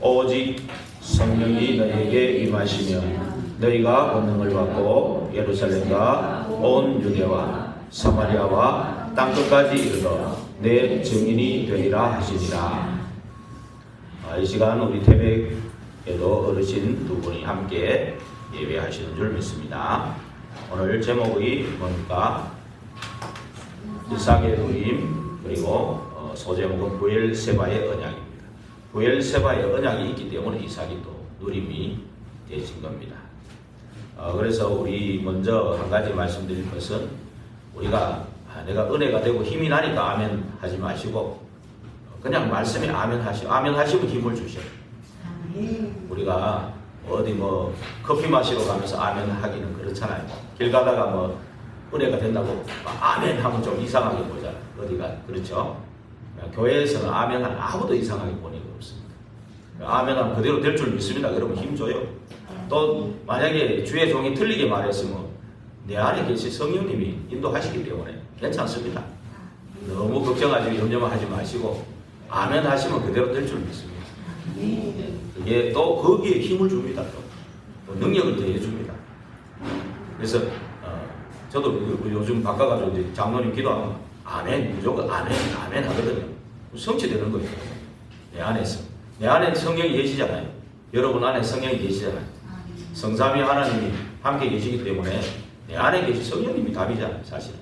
오직 성령이 너희에게 임하시면 너희가 권능을 받고 예루살렘과 온 유대와 사마리아와 땅끝까지 이르러 내 증인이 되리라 하시니라. 이 시간 우리 태백에도 어르신 두 분이 함께 예배하시는 줄 믿습니다. 오늘 제목이 뭡니까? 이삭의 누림, 그리고 소제목은 부엘세바의 언약입니다. 부엘세바의 언약이 있기 때문에 이삭이 또 누림이 되신 겁니다. 그래서 우리 먼저 한 가지 말씀드릴 것은 우리가 내가 은혜가 되고 힘이 나니까 아멘 하지 마시고 그냥 말씀에 아멘 하시면 힘을 주셔요. 우리가 어디 커피 마시러 가면서 아멘 하기는 그렇잖아요. 길 가다가 은혜가 된다고 아멘 하면 좀 이상하게 보잖아요. 어디가 그렇죠? 교회에서는 아멘 하면 아무도 이상하게 보는 게 없습니다. 아멘 하면 그대로 될 줄 믿습니다. 그러면 힘 줘요. 또 만약에 주의 종이 틀리게 말했으면 내 안에 계신 성령님이 인도하시기 때문에 괜찮습니다. 너무 걱정하지 염려하지 마시고 아멘 하시면 그대로 될 줄 믿습니다. 이게 또 거기에 힘을 줍니다. 또 능력을 더해 줍니다. 그래서 저도 요즘 바꿔가지고 이제 장로님 기도하면 아멘 무조건 아멘 하거든요. 성취되는 거예요. 내 안에서 내 안에 성령이 계시잖아요. 여러분 안에 성령이 계시잖아요. 성삼위 하나님이 함께 계시기 때문에 내 안에 계신 성령님이 답이잖아요. 사실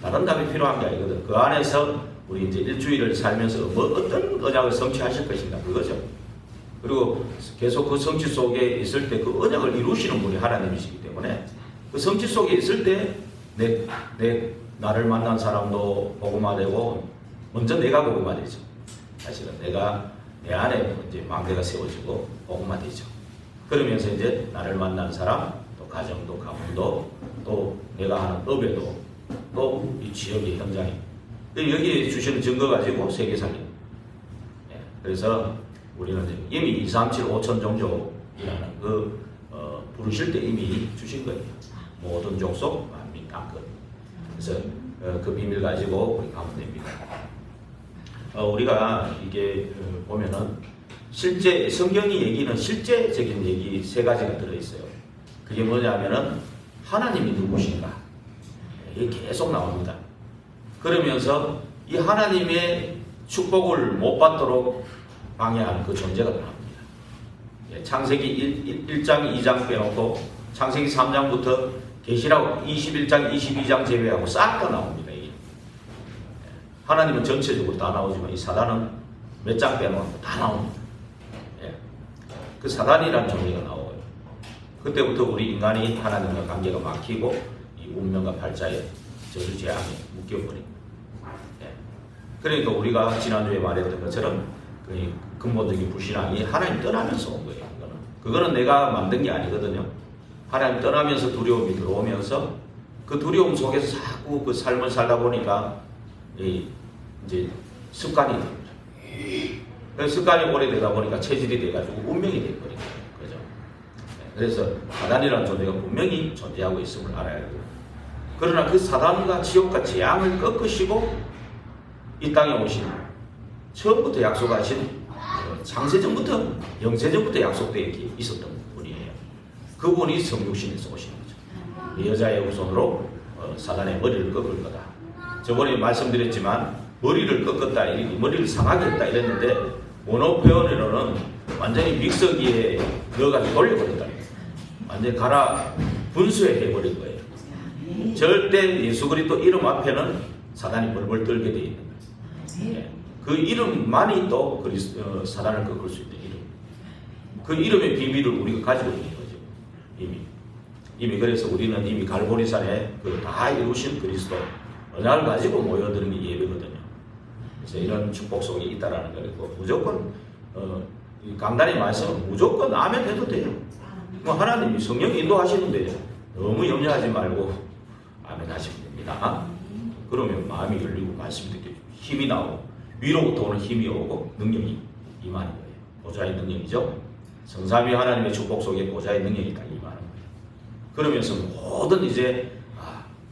다른 답이 필요한 게 아니거든. 그 안에서 우리 이제 일주일을 살면서 어떤 언약을 성취하실 것인가 그거죠. 그리고 계속 그 성취 속에 있을 때 그 언약을 이루시는 분이 하나님이시기 때문에 그 성취 속에 있을 때 나를 만난 사람도 복음화되고 먼저 내가 복음화되죠. 사실은 내가 내 안에 이제 망대가 세워지고 복음화되죠. 그러면서 이제 나를 만난 사람, 또 가정도 가문도 또 내가 하는 업에도 또 이 지역의 현장이 여기에 주시는 증거 가지고 세계 살림. 그래서 우리는 이미 237 5천 종족이라는 부르실 때 이미 주신 거예요. 모든 족속 만민 땅끝. 그래서 그 비밀 가지고 우리 가면 됩니다. 우리가 이게 보면은 실제 성경이 얘기는 실제적인 얘기 세 가지가 들어있어요. 그게 뭐냐면은 하나님이 누구신가 이게 계속 나옵니다. 그러면서 이 하나님의 축복을 못 받도록 방해하는 그 존재가 나옵니다. 창세기 1장 2장 빼놓고 창세기 3장부터 계시록 21장 22장 제외하고 싹 다 나옵니다. 이게. 하나님은 전체적으로 다 나오지만 이 사단은 몇 장 빼놓고 다 나옵니다. 그 사단이라는 존재가 나오고요. 그때부터 우리 인간이 하나님과 관계가 막히고 이 운명과 팔자에 저주 재앙에 묶여버립니다. 그러니까 우리가 지난주에 말했던 것처럼 그 근본적인 불신앙이 하나님 떠나면서 온 거예요. 그거는 내가 만든 게 아니거든요. 하나님 떠나면서 두려움이 들어오면서 그 두려움 속에서 자꾸 그 삶을 살다 보니까 이제 습관이 됩니다. 그래서 습관이 오래되다 보니까 체질이 돼가지고 운명이 돼버린 거예요. 그죠? 그래서 사단이라는 존재가 분명히 존재하고 있음을 알아야 돼요. 그러나 그 사단과 지옥과 재앙을 꺾으시고 이 땅에 오신 처음부터 약속하신 창세전부터 영세전부터 약속되어 있었던 분이에요. 그분이 성육신에서 오신 거죠. 여자의 후손으로 사단의 머리를 꺾을 거다. 저번에 말씀드렸지만 머리를 꺾었다, 머리를 상하게 했다 이랬는데 원어 표현으로는 완전히 믹서기에 넣어가지고 돌려버렸다. 완전히 갈아 분수해버린 거예요. 절대 예수 그리스도 이름 앞에는 사단이 벌벌 떨게 되어 있는 거예요. 그 이름만이 또 사단을 꺾을 수 있는 이름. 그 이름의 비밀을 우리가 가지고 있는 거죠. 이미 그래서 우리는 이미 갈보리산에 다 이루신 그리스도 언약을 가지고 모여드는 게 예배거든요. 그래서 이런 축복 속에 있다라는 거고 무조건 강단의 말씀은 무조건 아멘 해도 돼요. 하나님이 성령이 인도하시는데 너무 염려하지 말고 아멘 하시면 됩니다. 그러면 마음이 열리고 말씀이 듣게 힘이 나오고 위로부터 오는 힘이 오고 능력이 임하는 거예요. 보좌의 능력이죠. 성삼위 하나님의 축복 속에 보좌의 능력이 딱 임하는 거예요. 그러면서 모든 이제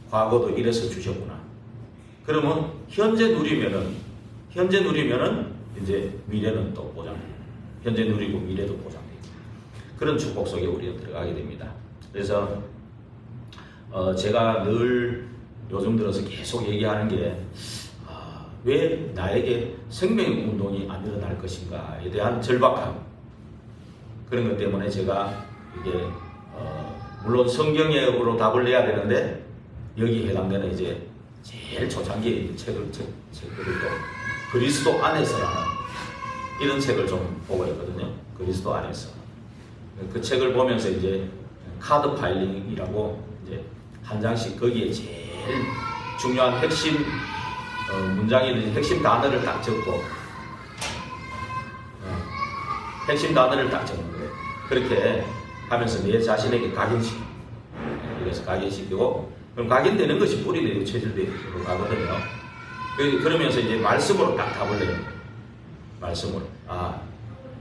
과거도 이래서 주셨구나. 그러면 현재 누리면은 이제 미래는 또 보장돼요. 현재 누리고 미래도 보장됩니다. 그런 축복 속에 우리가 들어가게 됩니다. 그래서 제가 늘 요즘 들어서 계속 얘기하는 게 왜 나에게 생명운동이 안 일어날 것인가에 대한 절박함, 그런 것 때문에 제가 이게 물론 성경으로 답을 내야 되는데 여기 해당되는 이제 제일 초창기에 있는 책들을 또 그리스도 안에서라는 이런 책을 좀 보고 있거든요. 그리스도 안에서. 그 책을 보면서 이제 카드 파일링이라고 이제 한 장씩 거기에 제일 중요한 핵심 문장이 핵심 단어를 딱 적고 핵심 단어를 딱 적는 거예요. 그렇게 하면서 내 자신에게 각인시키고, 그래서 각인시키고, 그럼 각인되는 것이 뿌리되고 체질되고 가거든요. 그러면서 이제 말씀으로 딱 답을 내는 거예요. 말씀으로.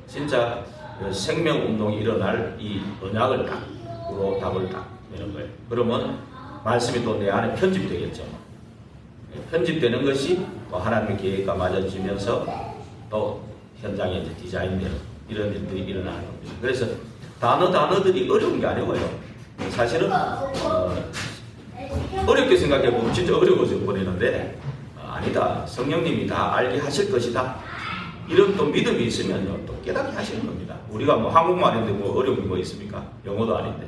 진짜 생명운동이 일어날 이 언약을 딱으로 답을 딱 내는 거예요. 그러면 말씀이 또 내 안에 편집되겠죠. 편집되는 것이 또 하나님의 계획과 맞아지면서 또 현장에 이제 디자인되는 이런 일들이 일어나는 겁니다. 그래서 단어들이 어려운 게 아니고요. 사실은 어렵게 생각해보면 진짜 어려워져 버리는데 아니다. 성령님이 다 알게 하실 것이다. 이런 또 믿음이 있으면요, 또 깨닫게 하시는 겁니다. 우리가 뭐 한국말인데 뭐 어려운 게 뭐 있습니까? 영어도 아닌데.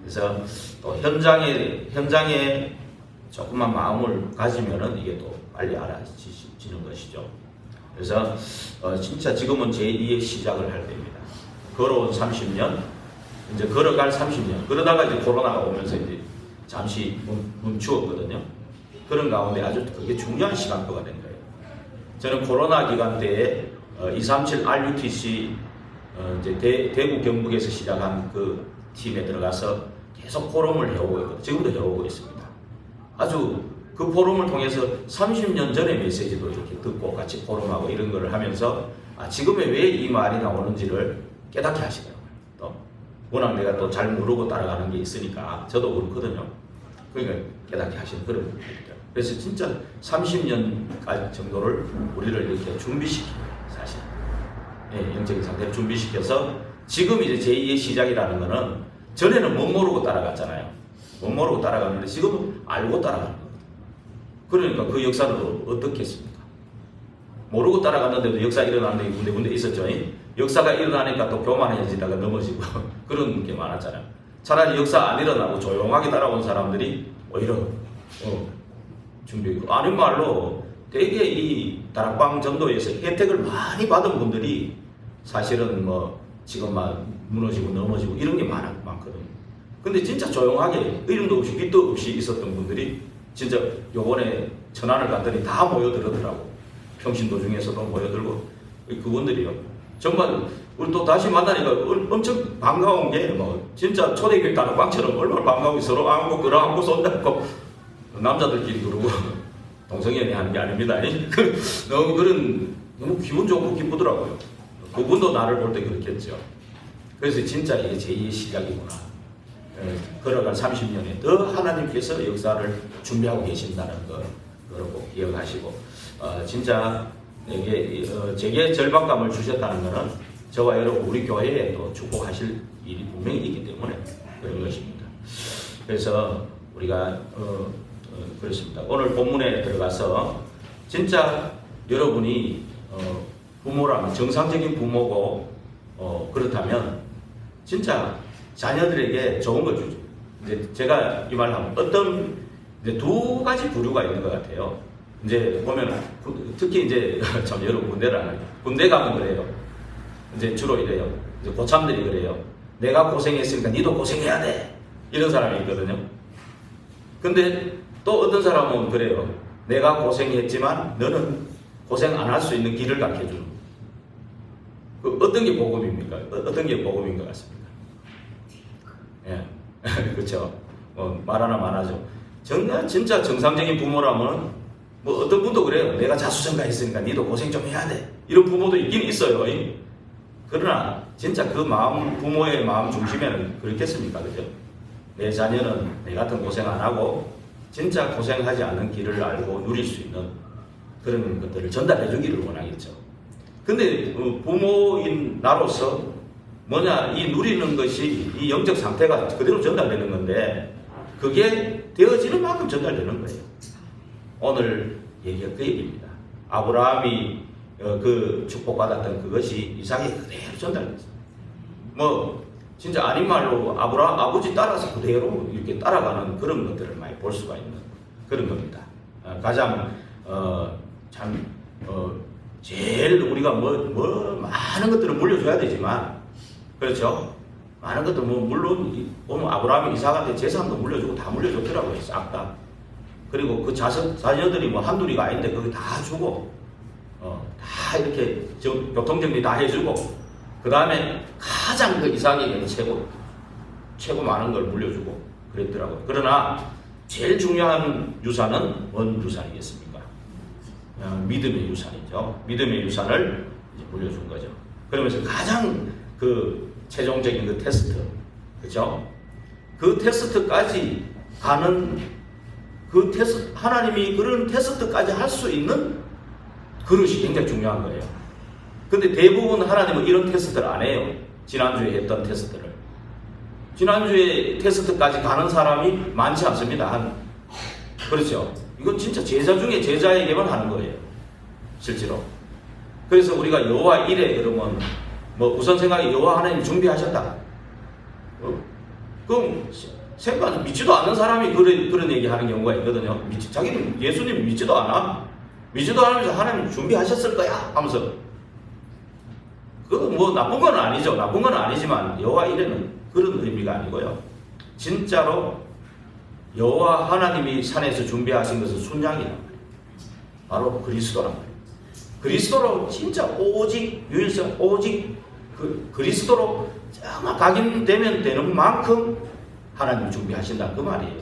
그래서 또 현장에 조금만 마음을 가지면은 이게 또 빨리 알아지는 것이죠. 그래서 진짜 지금은 제2의 시작을 할 때입니다. 걸어온 30년, 이제 걸어갈 30년. 그러다가 이제 코로나가 오면서 이제 잠시 멈추었거든요. 그런 가운데 아주 그게 중요한 시간표가 된 거예요. 저는 코로나 기간 때에 237 RUTC 이제 대구 경북에서 시작한 그 팀에 들어가서 계속 포럼을 해오고 있거든요. 지금도 해오고 있습니다. 아주 그 포럼을 통해서 30년 전의 메시지도 이렇게 듣고 같이 포럼하고 이런 거를 하면서 지금에 왜 이 말이 나오는지를 깨닫게 하시더라고요. 또 워낙 내가 또 잘 모르고 따라가는 게 있으니까 저도 그렇거든요. 그러니까 깨닫게 하시는 그런 분들이죠. 그래서 진짜 30년까지 정도를 우리를 이렇게 준비시키는 사실 영적인 상태를 준비시켜서 지금 이제 제2의 시작이라는 거는 전에는 못 모르고 따라갔잖아요. 못 모르고 따라갔는데 지금은 알고 따라가는 거거든요. 그러니까 그 역사는 어떻게 했습니까? 모르고 따라갔는데도 역사 일어나는 게 군데 있었죠. 역사가 일어나니까 또 교만해지다가 넘어지고 그런 게 많았잖아요. 차라리 역사 안 일어나고 조용하게 따라온 사람들이 오히려 준비했고, 아닌 말로 되게 이 다락방 전도에서 혜택을 많이 받은 분들이 사실은 뭐 지금만 무너지고 넘어지고 이런 게 많거든요. 근데 진짜 조용하게 이름도 없이 빛도 없이 있었던 분들이 진짜 요번에 천안을 갔더니 다 모여들더라고. 평신도 중에서도 모여들고 그분들이요. 정말 우리 또 다시 만나니까 엄청 반가운 게 뭐 진짜 초대교회 다락방처럼 얼마나 반가워 서로 안고 끌어안고 손잡고 남자들끼리 그러고 동성연애 하는 게 아닙니다. 너무 기분 좋고 기쁘더라고요. 그분도 나를 볼 때 그렇겠죠. 그래서 진짜 이게 제2의 시작이구나. 걸어간 30년에 더 하나님께서 역사를 준비하고 계신다는 거, 그러고 기억하시고, 진짜 제게 절박감을 주셨다는 것은 저와 여러분 우리 교회에 또 축복하실 일이 분명히 있기 때문에 그런 것입니다. 그래서 우리가 그렇습니다. 오늘 본문에 들어가서 진짜 여러분이 부모라면 정상적인 부모고 그렇다면 진짜 자녀들에게 좋은 걸 주죠. 이제 제가 이 말을 하면 어떤 이제 두 가지 부류가 있는 것 같아요. 이제 보면 특히 이제 참 여러분 군대를 안 해요. 군대 가면 그래요. 이제 주로 이래요. 이제 고참들이 그래요. 내가 고생했으니까 니도 고생해야 돼. 이런 사람이 있거든요. 근데 또 어떤 사람은 그래요. 내가 고생했지만 너는 고생 안 할 수 있는 길을 가르쳐주는. 그 어떤 게 복음입니까? 어떤 게 복음인 것 같습니까? 예, 그렇죠. 말 하나 많아죠. 진짜 정상적인 부모라면 뭐 어떤 분도 그래요. 내가 자수성가했으니까 니도 고생 좀 해야 돼. 이런 부모도 있긴 있어요. 그러나 진짜 그 마음, 부모의 마음 중심에는 그렇겠습니까? 그죠? 내 자녀는 내 같은 고생 안 하고 진짜 고생하지 않는 길을 알고 누릴 수 있는 그런 것들을 전달해 주기를 원하겠죠. 근데 부모인 나로서 뭐냐, 이 누리는 것이 이 영적 상태가 그대로 전달되는 건데 그게 되어지는 만큼 전달되는 거예요. 오늘 얘기가 그 얘기입니다. 아브라함이 그 축복받았던 그것이 이삭에 그대로 전달됐어요. 뭐 진짜 아닌 말로 아브라함 아버지 따라서 그대로 이렇게 따라가는 그런 것들을 많이 볼 수가 있는 그런 겁니다. 가장 제일 우리가 뭐 많은 것들을 물려줘야 되지만, 그렇죠? 많은 것들 물론 보면 아브라함이 이삭한테 재산도 물려주고 다 물려줬더라고요. 싹 다. 그리고 그 자녀들이 뭐 한둘이가 아닌데 거기 다 주고 다 이렇게 교통정리 다 해주고, 그 다음에 가장 그 이삭에게는 최고 많은 걸 물려주고 그랬더라고요. 그러나 제일 중요한 유산은 뭔 유산이겠습니까? 믿음의 유산이죠. 믿음의 유산을 이제 물려준 거죠. 그러면서 가장 그 최종적인 그 테스트, 그죠? 그 테스트까지 가는 그 테스트, 하나님이 그런 테스트까지 할 수 있는 그릇이 굉장히 중요한 거예요. 근데 대부분 하나님은 이런 테스트를 안 해요. 지난주에 했던 테스트를. 지난주에 테스트까지 가는 사람이 많지 않습니다. 그렇죠? 이건 진짜 제자 중에 제자에게만 하는 거예요. 실제로. 그래서 우리가 여호와 이래 그러면 뭐 우선 생각이 여호와 하나님 준비하셨다. 그럼 생각 믿지도 않는 사람이 그런 얘기 하는 경우가 있거든요. 자기는 예수님 믿지도 않아. 믿지도 않으면서 하나님 준비하셨을 거야 하면서. 그거 뭐 나쁜 건 아니죠. 나쁜 건 아니지만 여호와 이래는 그런 의미가 아니고요. 진짜로 여호와 하나님이 산에서 준비하신 것은 순양이란 말이에요. 바로 그리스도란 말이에요. 그리스도로 진짜 오직 유일성, 오직 그리스도로 정말 각인되면 되는 만큼 하나님 준비하신다 그 말이에요.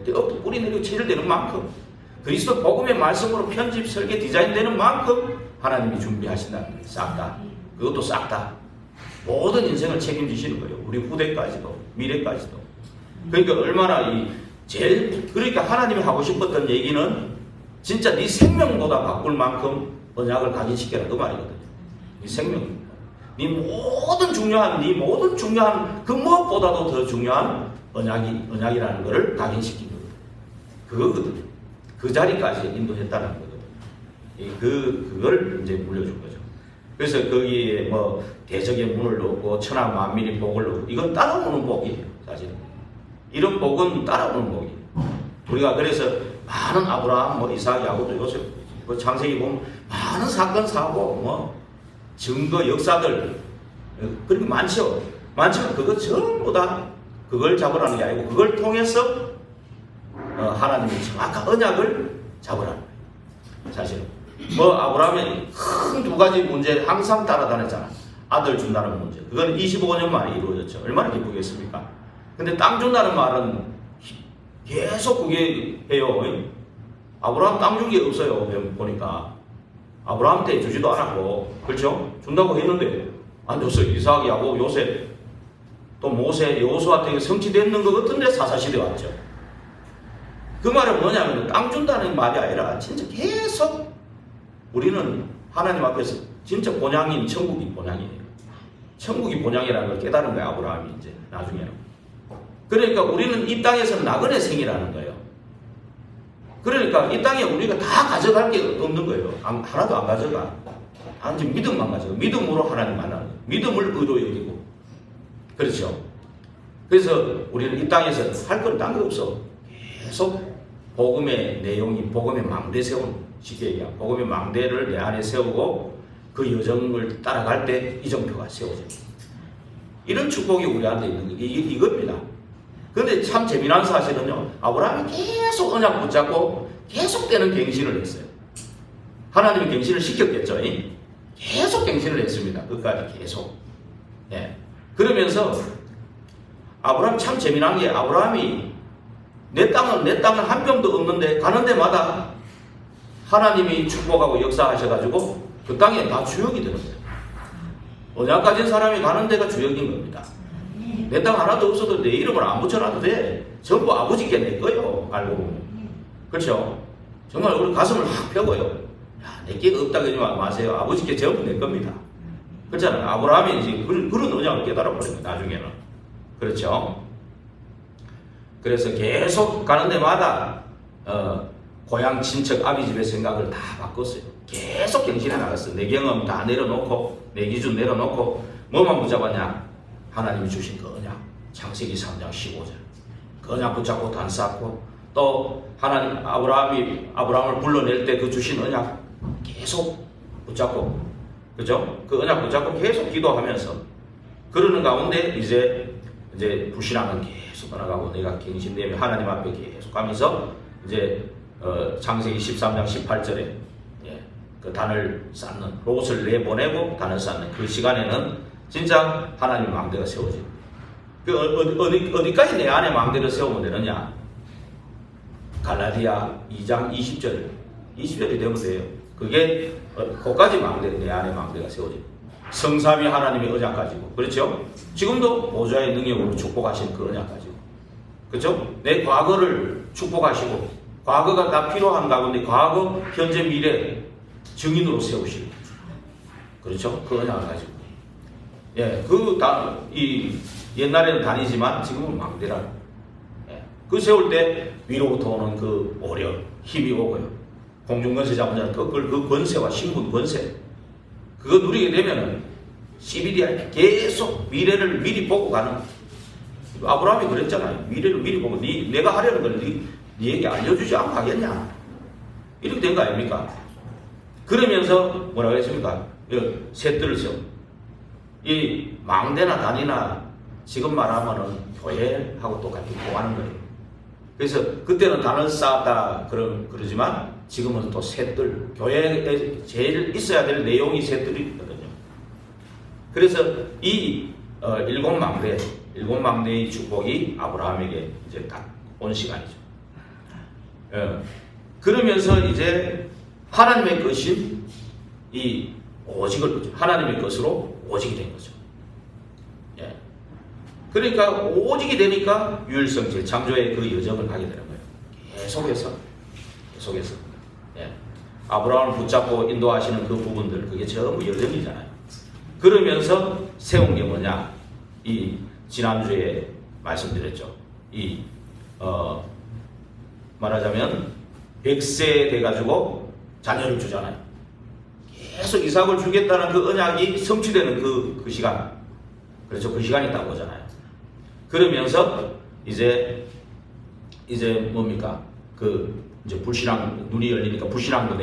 결국 뿌리 내리고 체질되는 만큼 그리스도 복음의 말씀으로 편집, 설계, 디자인되는 만큼 하나님이 준비하신다는 거예요. 싹 다. 그것도 싹 다. 모든 인생을 책임지시는 거예요. 우리 후대까지도, 미래까지도. 그러니까 얼마나 그러니까 하나님이 하고 싶었던 얘기는 진짜 네 생명보다 바꿀 만큼 언약을 각인시켜라 그 말이거든요. 네 생명입니다. 네 모든 중요한 그 무엇보다도 더 중요한 언약이라는 것을 각인시킨 거거든요. 그거거든요. 그 자리까지 인도했다는 거거든요. 그걸 이제 물려준 거죠. 그래서 거기에 뭐 대적의 문을 놓고 천하 만민이 복을 놓고 이건 따라오는 복이에요. 사실은. 이런 복은 따라오는 복이에요. 우리가 그래서 많은 아브라함, 뭐 이삭, 야곱도 요셉, 뭐 창세기 보면 많은 사건, 사고, 뭐 증거, 역사들 그렇게 많죠. 많지만 그거 전부 다 그걸 잡으라는 게 아니고 그걸 통해서 하나님의 정확한 언약을 잡으라는 거예요. 사실은. 뭐 아브라함이 큰 두 가지 문제 항상 따라다녔잖아. 아들 준다는 문제. 그건 25년 만에 이루어졌죠. 얼마나 기쁘겠습니까? 근데 땅 준다는 말은 계속 그게 해요. 아브라함 땅 준 게 없어요. 보니까. 아브라함 때 주지도 않았고, 그렇죠? 준다고 했는데 안 줬어요. 이삭, 야곱, 요셉, 또 모세, 여호수아 때 성취됐는 것 같은데 사사시대 왔죠. 그 말은 뭐냐면 땅 준다는 말이 아니라 진짜 계속 우리는 하나님 앞에서 진짜 본향인 천국이 본향이에요. 천국이 본향이라는 걸 깨달은 거예요. 아브라함이 이제 나중에는. 그러니까 우리는 이 땅에서는 나그네 생이라는 거예요. 그러니까 이 땅에 우리가 다 가져갈 게 없는 거예요. 하나도 안 가져가. 단지 믿음만 가져가. 믿음으로 하나님 만나는 거예요. 믿음을 의로 여기고. 그렇죠. 그래서 우리는 이 땅에서 할 건 딴 게 없어. 계속 복음의 내용이 복음의 망대 세운, 쉽게 얘기하면 복음의 망대를 내 안에 세우고 그 여정을 따라갈 때 이정표가 세워져요. 이런 축복이 우리한테 있는 게 이겁니다. 근데 참 재미난 사실은요, 아브라함이 계속 언약 붙잡고 계속되는 갱신을 했어요. 하나님이 갱신을 시켰겠죠. 계속 갱신을 했습니다. 끝까지 계속. 예. 그러면서 아브라함 참 재미난 게 아브라함이 내 땅은 한 평도 없는데 가는 데마다 하나님이 축복하고 역사하셔가지고 그 땅에 다 주역이 되는 거예요. 언약 가진 사람이 가는 데가 주역인 겁니다. 내 땅 하나도 없어도 내 이름을 안 붙여놔도 돼. 전부 아버지께 내 거예요. 알고 보면. 그렇죠? 정말 우리 가슴을 확 펴고요. 야, 내게 없다 그러지 마세요. 아버지께 전부 내 겁니다. 그렇잖아요. 아브라함이 이제 그런 언약을 깨달아버려요. 나중에는. 그렇죠. 그래서 계속 가는 데마다 고향 친척 아비 집의 생각을 다 바꿨어요. 계속 경신해 나갔어요. 내 경험 다 내려놓고 내 기준 내려놓고 뭐만 붙잡았냐? 하나님이 주신 그 언약. 창세기 3장 15절. 그 언약 붙잡고 단 쌓고 또 하나님 아브라함을 불러낼 때 그 주신 언약 계속 붙잡고, 그죠? 그 언약 붙잡고 계속 기도하면서 그러는 가운데 이제 불신앙은 계속 떠나가고 내가 갱신되며 하나님 앞에 계속 가면서 이제 창세기 13장 18절에 그 단을 쌓는 롯을 내보내고 단을 쌓는 그 시간에는 진짜 하나님 망대가 세워집니다. 그 어디까지 내 안에 망대를 세우면 되느냐? 갈라디아 2장 20절이 되면 돼요. 그게 거기까지 내 안에 망대가 세워집니다. 성삼위 하나님의 언약 가지고, 그렇죠? 지금도 보좌의 능력으로 축복하신 그 언약 가지고, 그렇죠? 내 과거를 축복하시고 과거가 다 필요한 가운데 과거, 현재, 미래 증인으로 세우시고, 그렇죠? 그 언약을 가지고, 옛날에는 단이지만 지금은 망대라. 그 세울 때 위로부터 오는 그 오력, 힘이 오고요. 공중권세 잡은 자는 그 권세와 신분 권세, 그거 누리게 되면은 CBDI 계속 미래를 미리 보고 가는. 아브라함이 그랬잖아요. 미래를 미리 보고 내가 하려는 걸 네에게 알려주지 않고 하겠냐? 이렇게 된 거 아닙니까? 그러면서 뭐라고 했습니까? 셋들을 세워. 이 망대나 단이나 지금 말하면은 교회하고 똑같이 보하는 거예요. 그래서 그때는 단을 쌓았다 그러지만 지금은 또 셋들, 교회에 제일 있어야 될 내용이 셋들이 있거든요. 그래서 이 일곱 망대의 축복이 아브라함에게 이제 딱 온 시간이죠. 그러면서 이제 하나님의 것인 이 오직을, 하나님의 것으로 오직이 된 거죠. 그러니까 오직이 되니까 유일성 재창조의 그 여정을 가게 되는 거예요. 계속해서. 아브라함을 붙잡고 인도하시는 그 부분들, 그게 전부 여정이잖아요. 그러면서 세운 게 뭐냐? 이 지난주에 말씀드렸죠. 말하자면 100세 돼가지고 자녀를 주잖아요. 계속 이삭을 주겠다는 그 언약이 성취되는 그 시간. 그렇죠. 그 시간이 딱 오잖아요. 그러면서 이제 뭡니까? 이제 불신앙, 눈이 열리니까 불신앙도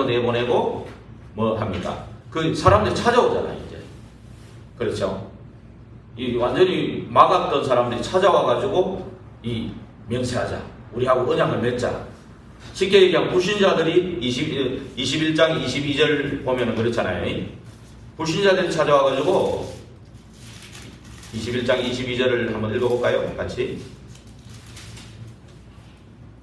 내보내고 뭐 합니까? 그 사람들이 찾아오잖아요, 이제. 그렇죠. 이 완전히 막았던 사람들이 찾아와가지고 명세하자. 우리하고 언약을 맺자. 쉽게 얘기하면 불신자들이 21장 22절 보면은 그렇잖아요. 불신자들이 찾아와가지고 21장 22절을 한번 읽어볼까요? 같이.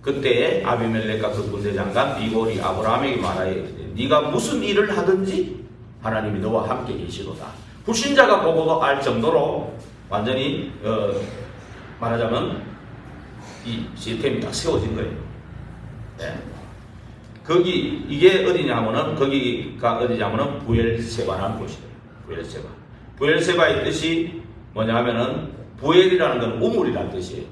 그때 아비멜렉과 그 군대장관 비골이 아브라함에게 말하여 네가 무슨 일을 하든지 하나님이 너와 함께 계시도다. 불신자가 보고도 알 정도로 완전히 말하자면 이 시스템이 딱 세워진 거예요. 이게 어디냐면은 거기가 어디냐면은 부엘세바라는 곳이에요. 부엘세바의 뜻이 뭐냐면은 부엘이라는 건 우물이라는 뜻이에요.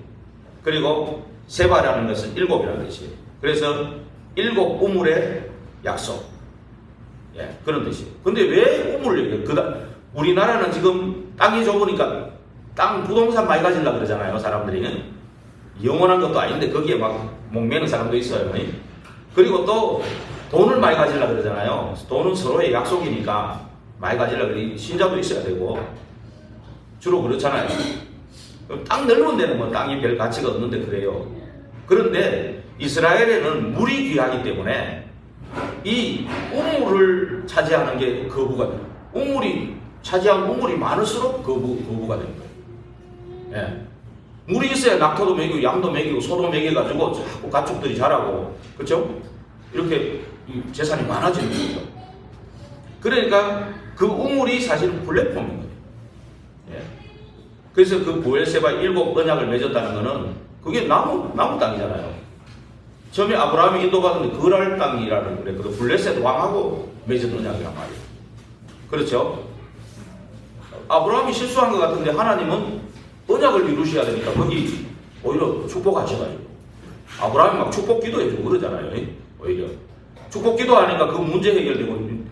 그리고 세바라는 것은 일곱이라는 뜻이에요. 그래서 일곱 우물의 약속. 그런 뜻이에요. 근데 왜 우물을 얘기해요? 우리나라는 지금 땅이 좁으니까 부동산 많이 가지려고 그러잖아요, 사람들이. 영원한 것도 아닌데 거기에 막 목매는 사람도 있어요. 그리고 또 돈을 많이 가지려고 그러잖아요. 돈은 서로의 약속이니까 많이 가지려고 그러니 신자도 있어야 되고 주로 그렇잖아요. 땅 넓은 데는 뭐 땅이 별 가치가 없는데 그래요. 그런데 이스라엘에는 물이 귀하기 때문에 이 우물을 차지하는 게 거부가 돼요. 차지한 우물이 많을수록 거부가 되는 거예요. 물이 있어야 낙타도 먹이고 양도 먹이고 소도 먹여가지고 자꾸 가축들이 자라고, 그렇죠? 이렇게 재산이 많아지는 거죠. 그러니까 그 우물이 사실은 플랫폼인 거예요. 그래서 그 부엘세바 일곱 언약을 맺었다는 거는 그게 나무 땅이잖아요. 처음에 아브라함이 인도받은데 그랄 땅이라는 그래. 그 블레셋 왕하고 맺은 언약이란 말이에요. 그렇죠? 아브라함이 실수한 것 같은데 하나님은 언약을 이루셔야 되니까 거기 오히려 축복하셔가지고 아브라함이 막 축복 기도해주고 그러잖아요. 오히려 축복 기도하니까 그 문제 해결되고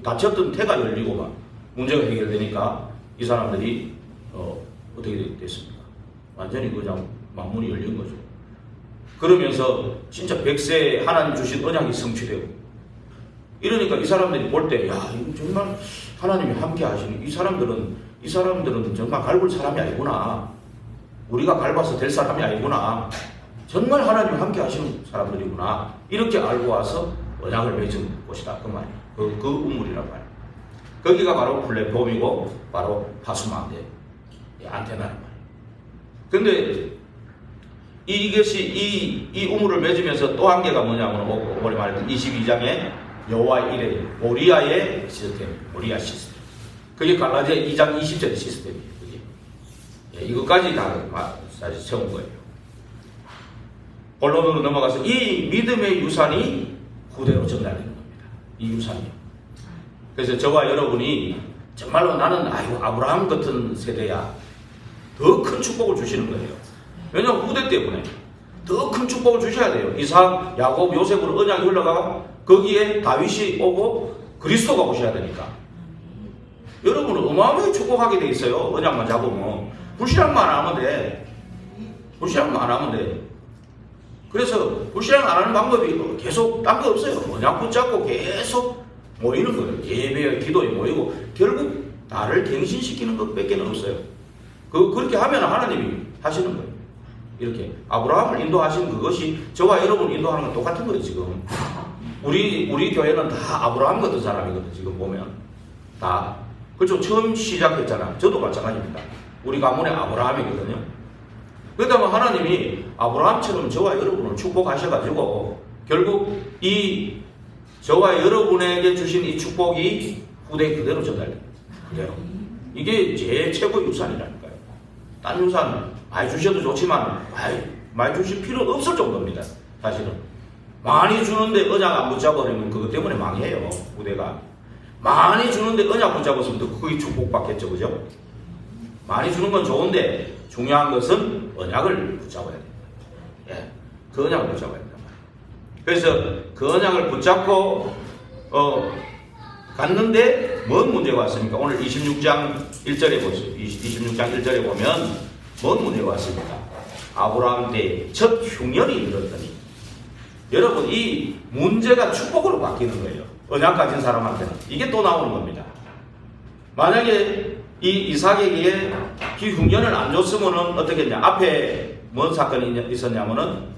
다쳤던 태가 열리고 막 문제가 해결되니까 이 사람들이 어떻게 됐습니까? 완전히 그냥 만문이 열린 거죠. 그러면서 진짜 100세 하나님 주신 언약이 성취되고 이러니까 이 사람들이 볼 때 야 이거 정말 하나님이 함께 하시니 이 사람들은 정말 갈굴 사람이 아니구나. 우리가 갈봐서 될 사람이 아니구나. 정말 하나님이 함께 하시는 사람들이구나. 이렇게 알고 와서 언약을 맺은 곳이다. 그 말이에요. 그 우물이란 말이에요. 거기가 바로 플랫폼이고 바로 파수망대 안테나란 말이에요. 근데 이것이 이 우물을 맺으면서 또 한 개가 뭐냐면 오늘 말했던 22장의 여호와의 이레 모리아의 시스템, 모리아 시스템. 그게 갈라디아 2장 20절의 시스템이에요. 그게. 이것까지 다 사실 세운 거예요. 본론으로 넘어가서 이 믿음의 유산이 후대로 전달되는 겁니다. 이 유산이요. 그래서 저와 여러분이 정말로 나는 아브라함 같은 세대야. 더 큰 축복을 주시는 거예요. 왜냐하면 후대 때문에 더 큰 축복을 주셔야 돼요. 이삭, 야곱, 요셉으로 언약이 흘러가고 거기에 다윗이 오고 그리스도가 오셔야 되니까. 여러분은 어마어마하게 축복하게 돼 있어요. 언약만 잡으면. 불신앙만 안 하면 돼. 불신앙만 안 하면 돼. 그래서 불신앙 안 하는 방법이 계속 딴 거 없어요. 언약 붙잡고 계속 모이는 거예요. 예배에 기도에 모이고 결국 나를 갱신시키는 것밖에 없어요. 그렇게 하면 하나님이 하시는 거예요. 이렇게 아브라함을 인도하신 그것이 저와 여러분 인도하는 건 똑같은 거예요. 지금 우리 교회는 다 아브라함 같은 사람이거든. 지금 보면 다 그렇죠. 처음 시작했잖아. 저도 마찬가지입니다. 우리 가문에 아브라함이거든요. 그러다 보면 하나님이 아브라함처럼 저와 여러분을 축복하셔가지고 결국 이 저와 여러분에게 주신 이 축복이 후대 그대로 전달됩니다. 그대로. 이게 제 최고의 유산이라니까요. 딴 유산 많이 주셔도 좋지만 많이 주실 필요 없을 정도입니다. 사실은. 많이 주는데 언약 안 붙잡아버리면 그것 때문에 망해요. 후대가. 많이 주는데 언약 붙잡았으면 또 그게 축복받겠죠. 그죠? 많이 주는 건 좋은데 중요한 것은 언약을 붙잡아야 됩니다. 예, 그 언약을 붙잡아야 된다. 그래서 그 언약을 붙잡고 갔는데 뭔 문제가 왔습니까? 오늘 26장 1절에 보세요. 26장 1절에 보면 뭔 문제가 왔습니까? 아브라함 때 첫 흉년이 일었더니 여러분 이 문제가 축복으로 바뀌는 거예요. 언약 가진 사람한테는. 이게 또 나오는 겁니다. 만약에 이 이삭에게 그 흉년을 안 줬으면은 어떻게 했냐? 앞에 뭔 사건이 있었냐면은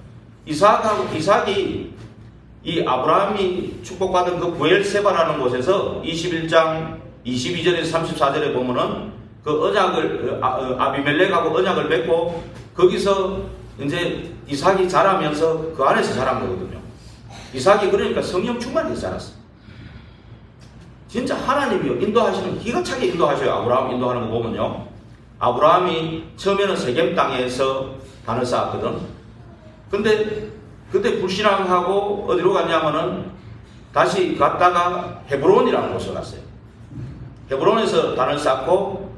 이삭이 이 아브라함이 축복받은 그 부엘세바라는 곳에서 21장 22절에서 34절에 보면은 그 언약을 아비멜렉하고 언약을 맺고 거기서 이제 이삭이 자라면서 그 안에서 자란 거거든요. 이삭이 그러니까 성령 충만해서 자랐어. 진짜 하나님이 인도하시는 기가 차게 인도하셔요. 아브라함 인도하는 거 보면요. 아브라함이 처음에는 세겜 땅에서 단을 쌓았거든. 근데 그때 불신앙하고 어디로 갔냐면은 다시 갔다가 헤브론이라는 곳에 갔어요. 헤브론에서 단을 쌓고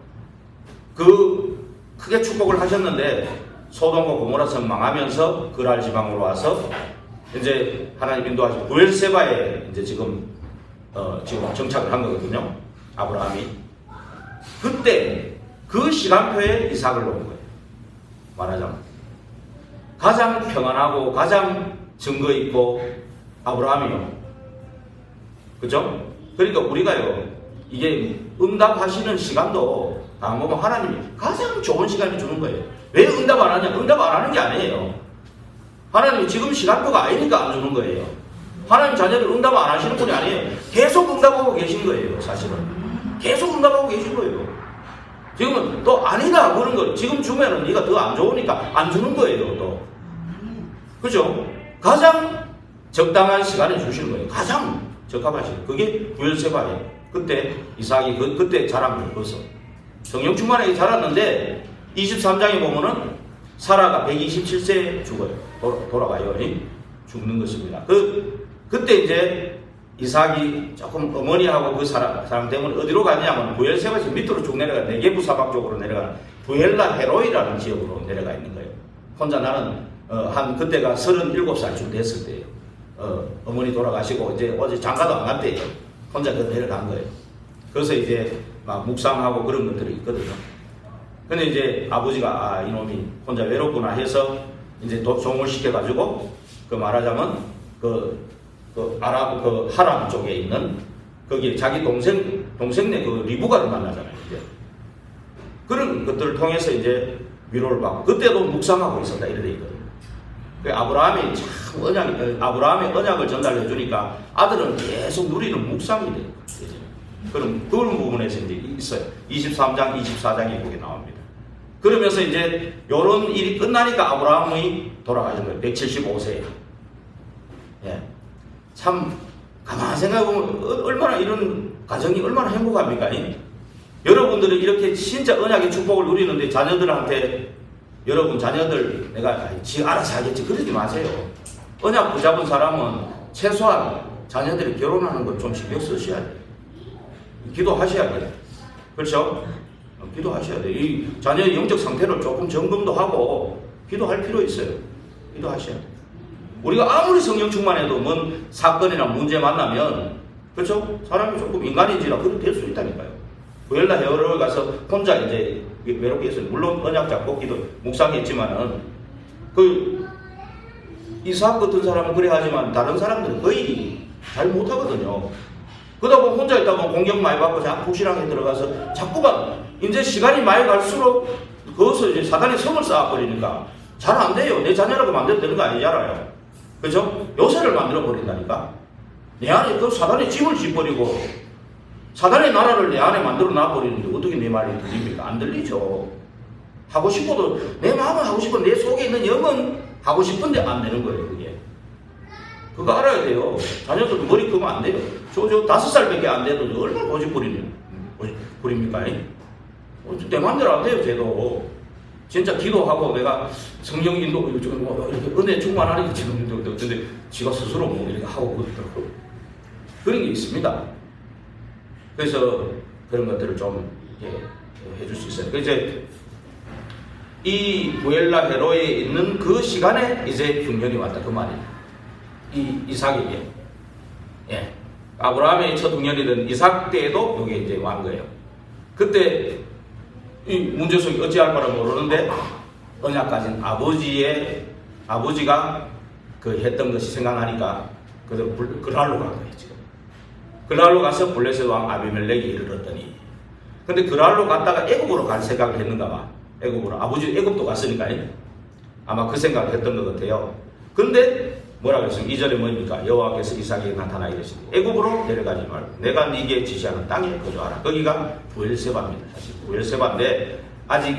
그 크게 축복을 하셨는데 소돔과 고모라 성 망하면서 그랄 지방으로 와서 이제 하나님 인도하신 부엘세바에 이제 지금 정착을 한 거거든요. 아브라함이. 그때 그 시간표에 이삭을 놓은 거예요. 말하자면. 가장 평안하고 가장 증거 있고 아브라함이요. 그죠? 그러니까 우리가요. 이게 응답하시는 시간도 안 보면 하나님이 가장 좋은 시간을 주는 거예요. 왜 응답 안 하냐? 응답 안 하는 게 아니에요. 하나님이 지금 시간표가 아니니까 안 주는 거예요. 하나님 자녀들 응답 안 하시는 분이 아니에요. 계속 응답하고 계신 거예요. 사실은. 계속 응답하고 계신 거예요. 지금은 또 아니다 그런 거 지금 주면은 네가 더 안 좋으니까 안 주는 거예요. 또. 그죠? 가장 적당한 시간에 주시는 거예요. 가장 적합하신. 그게 부엘세바예요. 그때 이삭이 그때 자란 거예요. 벌써. 성령 충만하게 자랐는데 23장에 보면은 사라가 127세에 죽어요. 돌아가요. 죽는 것입니다. 그때 이제 이삭이 조금 어머니하고 그 사람 때문에 어디로 가냐면 부엘세바에서 밑으로 쭉 내려가 네게부 사막 쪽으로 내려가는 부엘라 헤로이라는 지역으로 내려가 있는 거예요. 혼자 나는 한 그때가 37살쯤 됐을 때예요. 어머니 돌아가시고 이제 어제 장가도 안 갔대요. 혼자 내려간 거예요. 그래서 이제 막 묵상하고 그런 것들이 있거든요. 근데 이제 아버지가 이놈이 혼자 외롭구나 해서 이제 종을 시켜가지고 그 말하자면 하람 쪽에 있는 거기에 자기 동생네 그 리브가를 만나잖아요. 이제 그런 것들을 통해서 이제 위로를 받고 그때도 묵상하고 있었다 이래 있거든요. 아브라함이 참 아브라함의 언약을 전달해 주니까 아들은 계속 누리는 묵상이 돼요. 그럼 그런 부분에서 이제 있어요. 23장, 24장이 거기 나옵니다. 그러면서 이제 이런 일이 끝나니까 아브라함이 돌아가신 거예요. 175세에. 예. 참 가만히 생각해보면 얼마나 이런 가정이 얼마나 행복합니까? 여러분들은 이렇게 진짜 언약의 축복을 누리는데 자녀들한테 여러분 자녀들 내가 지 알아서 하겠지 그러지 마세요. 언약 붙잡은 사람은 최소한 자녀들이 결혼하는 것 좀 신경 쓰셔야 돼요. 기도하셔야 돼요. 그렇죠? 기도하셔야 돼요. 이 자녀의 영적 상태를 조금 점검도 하고 기도할 필요 있어요. 기도하셔야 돼요. 우리가 아무리 성령 충만해도 뭔 사건이나 문제 만나면 그렇죠? 사람이 조금 인간인지라 그렇게 될 수 있다니까요. 부엘라 헤어를 가서 혼자 이제 외롭게 했어요. 물론 언약 잡고 기도 묵상했지만은 이삭 같은 사람은 그래 하지만 다른 사람들은 거의 잘 못하거든요. 그러다 보면 혼자 있다 보면 공격 많이 받고 자꾸 부실하게 들어가서 자꾸만 이제 시간이 많이 갈수록 거기서 이제 사단이 성을 쌓아버리니까 잘 안 돼요. 내 자녀라고 만들어도 되는 거 아니잖아요. 그죠? 요새를 만들어 버린다니까. 내 안에 그 사단의 집을 짓버리고 사단의 나라를 내 안에 만들어 놔버리는데 어떻게 내 말이 들립니까? 안 들리죠. 하고 싶어도 내 마음은 하고 싶어 내 속에 있는 영은 하고 싶은데 안 되는 거예요. 그게. 그거 알아야 돼요. 자녀들도 머리 크면 안 돼요. 저 5살밖에 안 돼도 얼마나 고집 부립니까? 내 마음대로 안 돼요. 쟤도. 진짜 기도하고 내가 성령 인도 이렇게 은혜 충만하니까 지금 근데 지가 스스로 뭐 이렇게 하고 그러더라고. 그런 게 있습니다. 그래서 그런 것들을 좀 해줄 수 있어요. 이제 이 부엘라 헤로에 있는 그 시간에 이제 흉년이 왔다 그 말이에요. 이삭에게. 예. 아브라함의 첫 흉년이던 이삭 때에도 이게 이제 완 거예요. 그때 이 문제성이 어찌할 바를 모르는데 언약 가진 아버지가 그 했던 것이 생각나니까 그랄로 간 거예요. 지금 그랄로 가서 블레셋 왕 아비멜렉이 이르렀더니 근데 그랄로 갔다가 애굽으로 갈 생각을 했는가 봐. 애굽으로 아버지 애굽도 갔으니까 아마 그 생각을 했던 것 같아요. 근데 뭐라 그랬어요? 2절에 뭡니까? 여호와께서 이삭에게 나타나 이르시되 애굽으로 내려가지 말고 내가 네게 지시하는 땅에 거주하라. 거기가 부엘세바입니다. 사실 부엘세바인데 아직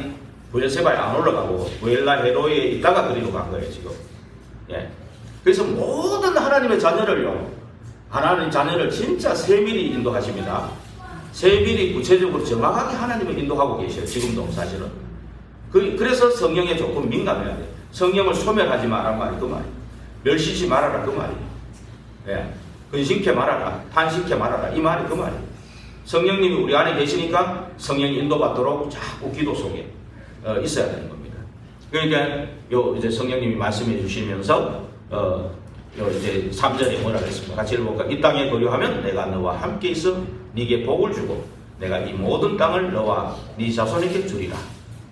부엘세바에 안 올라가고 부엘라 헤로에 있다가 그리로 간 거예요 지금. 예. 그래서 모든 하나님의 자녀를요, 하나님 자녀를 진짜 세밀히 인도하십니다. 세밀히 구체적으로 정확하게 하나님을 인도하고 계셔요. 지금도 사실은. 그래서 성령에 조금 민감해야 돼요. 성령을 소멸하지 말란 말이 그 말이에요. 멸시지 말아라 그 말이에요. 예. 근심케 말아라, 탄식케 말아라 이 말이 그 말이에요. 성령님이 우리 안에 계시니까 성령이 인도받도록 자꾸 기도 속에 있어야 되는 겁니다. 그러니까 이제 성령님이 말씀해 주시면서 이제 3절에 뭐라 그랬습니까? 같이 읽어볼까? 이 땅에 거류하면 내가 너와 함께 있어 네게 복을 주고 내가 이 모든 땅을 너와 네 자손에게 주리라.